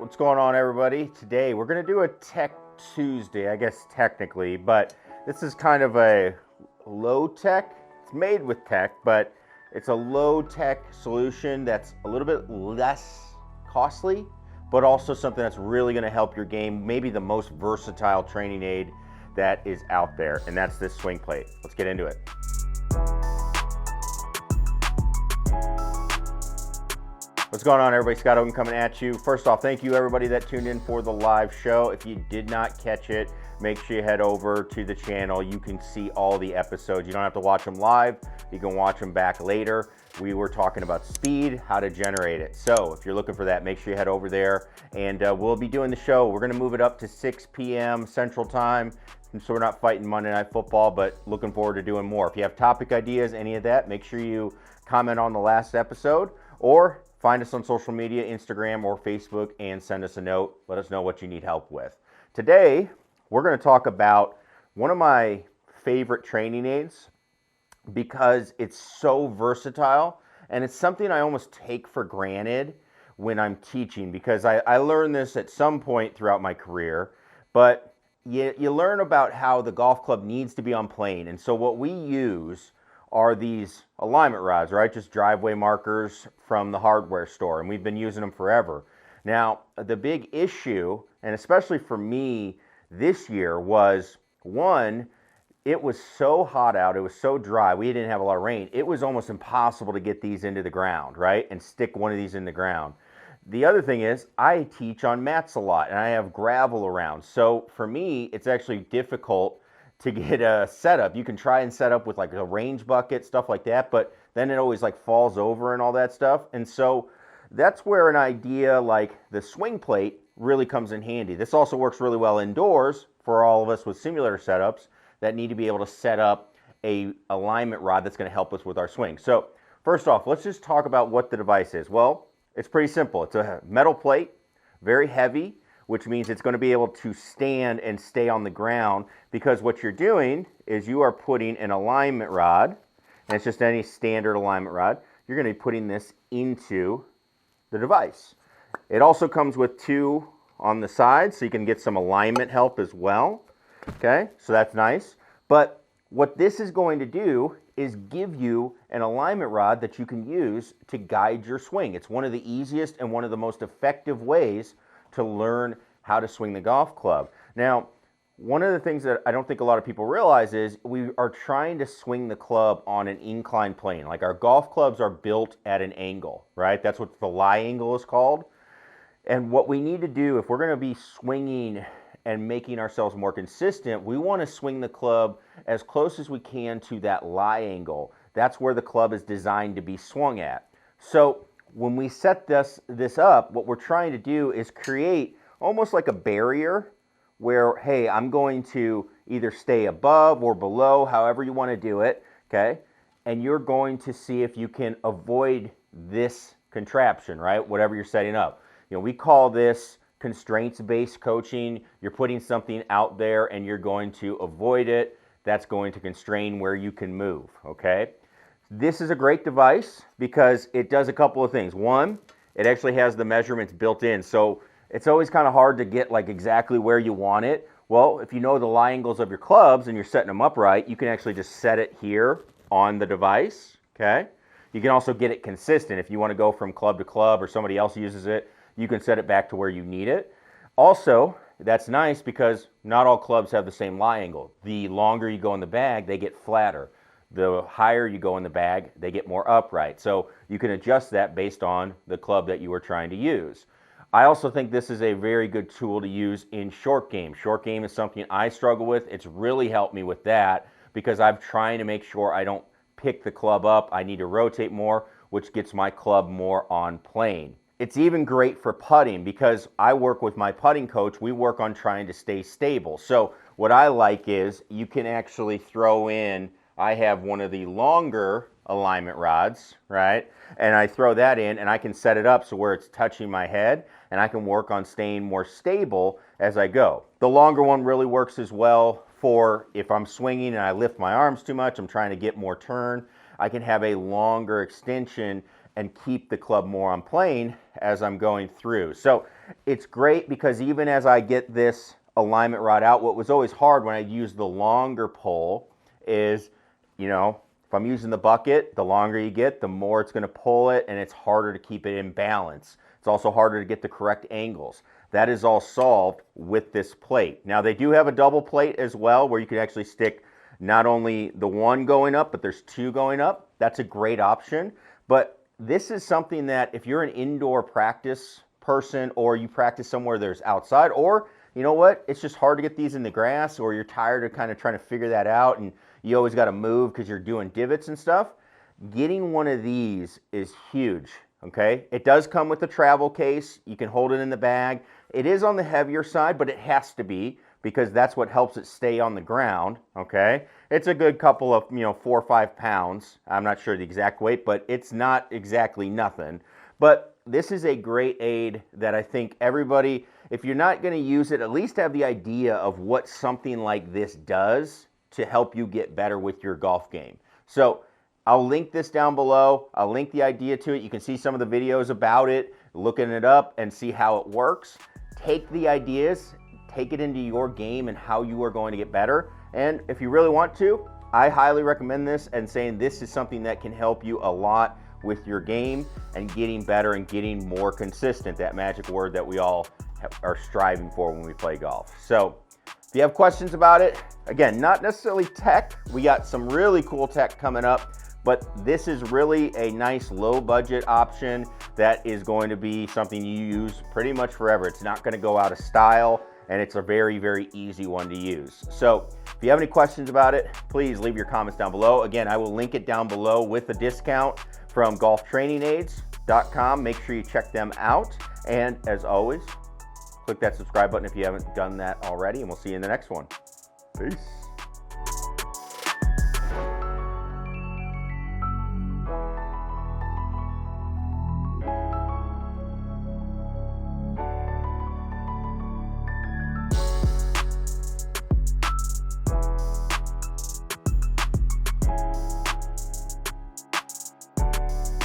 What's going on, everybody? Today we're going to do a Tech Tuesday, I guess technically, but this is kind of a low tech. It's made with tech, but it's a low tech solution that's a little bit less costly, but also something that's really going to help your game, maybe the most versatile training aid that is out there, and that's this swing plate. Let's get into it. What's going on, everybody? Scott Oden coming at you. First off, thank you everybody that tuned in for the live show. If you did not catch it, make sure you head over to the channel. You can see all the episodes. You don't have to watch them live. You can watch them back later. We were talking about speed, how to generate it. So if you're looking for that, make sure you head over there, and we'll be doing the show. We're going to move it up to 6 p.m. Central Time, so we're not fighting Monday Night Football, but looking forward to doing more. If you have topic ideas, any of that, make sure you comment on the last episode, or find us on social media, Instagram or Facebook, and send us a note. Let us know what you need help with. Today, we're going to talk about one of my favorite training aids because it's so versatile, and it's something I almost take for granted when I'm teaching, because I learned this at some point throughout my career, but you learn about how the golf club needs to be on plane. And so what we use are these alignment rods, right? Just driveway markers from the hardware store, and we've been using them forever. Now, the big issue, and especially for me this year, was one, it was so hot out, it was so dry, we didn't have a lot of rain, it was almost impossible to get these into the ground, right? And stick one of these in the ground. The other thing is, I teach on mats a lot, and I have gravel around. So for me, it's actually difficult to get a setup. You can try and set up with like a range bucket, stuff like that, but then it always like falls over and all that stuff. And so that's where an idea like the swing plate really comes in handy. This also works really well indoors for all of us with simulator setups that need to be able to set up a alignment rod that's going to help us with our swing. So first off, let's just talk about what the device is. Well, it's pretty simple. It's a metal plate, very heavy, which means it's going to be able to stand and stay on the ground, because what you're doing is you are putting an alignment rod, and it's just any standard alignment rod. You're going to be putting this into the device. It also comes with two on the side, so you can get some alignment help as well. Okay, so that's nice. But what this is going to do is give you an alignment rod that you can use to guide your swing. It's one of the easiest and one of the most effective ways to learn how to swing the golf club. Now, one of the things that I don't think a lot of people realize is we are trying to swing the club on an inclined plane. Like, our golf clubs are built at an angle, right? That's what the lie angle is called. And what we need to do, if we're going to be swinging and making ourselves more consistent, we want to swing the club as close as we can to that lie angle. That's where the club is designed to be swung at. So when we set this up, what we're trying to do is create almost like a barrier where, hey, I'm going to either stay above or below, however you want to do it, okay? And you're going to see if you can avoid this contraption, right? Whatever you're setting up. You know, we call this constraints-based coaching. You're putting something out there and you're going to avoid it. That's going to constrain where you can move, okay? This is a great device because it does a couple of things. One, it actually has the measurements built in, so it's always kind of hard to get like exactly where you want it. Well, if you know the lie angles of your clubs and you're setting them up right, you can actually just set it here on the device, okay? You can also get it consistent. If you want to go from club to club or somebody else uses it, you can set it back to where you need it. Also, that's nice because not all clubs have the same lie angle. The longer you go in the bag, they get flatter. The higher you go in the bag, they get more upright. So you can adjust that based on the club that you are trying to use. I also think this is a very good tool to use in short game. Short game is something I struggle with. It's really helped me with that because I'm trying to make sure I don't pick the club up. I need to rotate more, which gets my club more on plane. It's even great for putting because I work with my putting coach. We work on trying to stay stable. So what I like is you can actually throw in, I have one of the longer alignment rods, right? And I throw that in and I can set it up so where it's touching my head, and I can work on staying more stable as I go. The longer one really works as well for if I'm swinging and I lift my arms too much, I'm trying to get more turn, I can have a longer extension and keep the club more on plane as I'm going through. So it's great because even as I get this alignment rod out, what was always hard when I used the longer pole is, you know, if I'm using the bucket, the longer you get, the more it's going to pull it, and it's harder to keep it in balance. It's also harder to get the correct angles. That is all solved with this plate. Now, they do have a double plate as well, where you can actually stick not only the one going up, but there's two going up. That's a great option. But this is something that if you're an indoor practice person, or you practice somewhere there's outside, or you know what, it's just hard to get these in the grass, or you're tired of kind of trying to figure that out, and you always got to move because you're doing divots and stuff, getting one of these is huge, okay? It does come with a travel case. You can hold it in the bag. It is on the heavier side, but it has to be because that's what helps it stay on the ground, okay? It's a good couple of, 4 or 5 pounds. I'm not sure the exact weight, but it's not exactly nothing. But this is a great aid that I think everybody, if you're not going to use it, at least have the idea of what something like this does to help you get better with your golf game. So I'll link this down below. I'll link the idea to it. You can see some of the videos about it, looking it up and see how it works. Take the ideas, take it into your game and how you are going to get better. And if you really want to, I highly recommend this, and saying this is something that can help you a lot with your game and getting better and getting more consistent, that magic word that we all are striving for when we play golf. So if you have questions about it, again, not necessarily tech, we got some really cool tech coming up, but this is really a nice low budget option that is going to be something you use pretty much forever. It's not going to go out of style, and it's a very, very easy one to use. So if you have any questions about it, please leave your comments down below. Again, I will link it down below with a discount from golftrainingaids.com. Make sure you check them out. And as always, click that subscribe button if you haven't done that already, and we'll see you in the next one. Peace.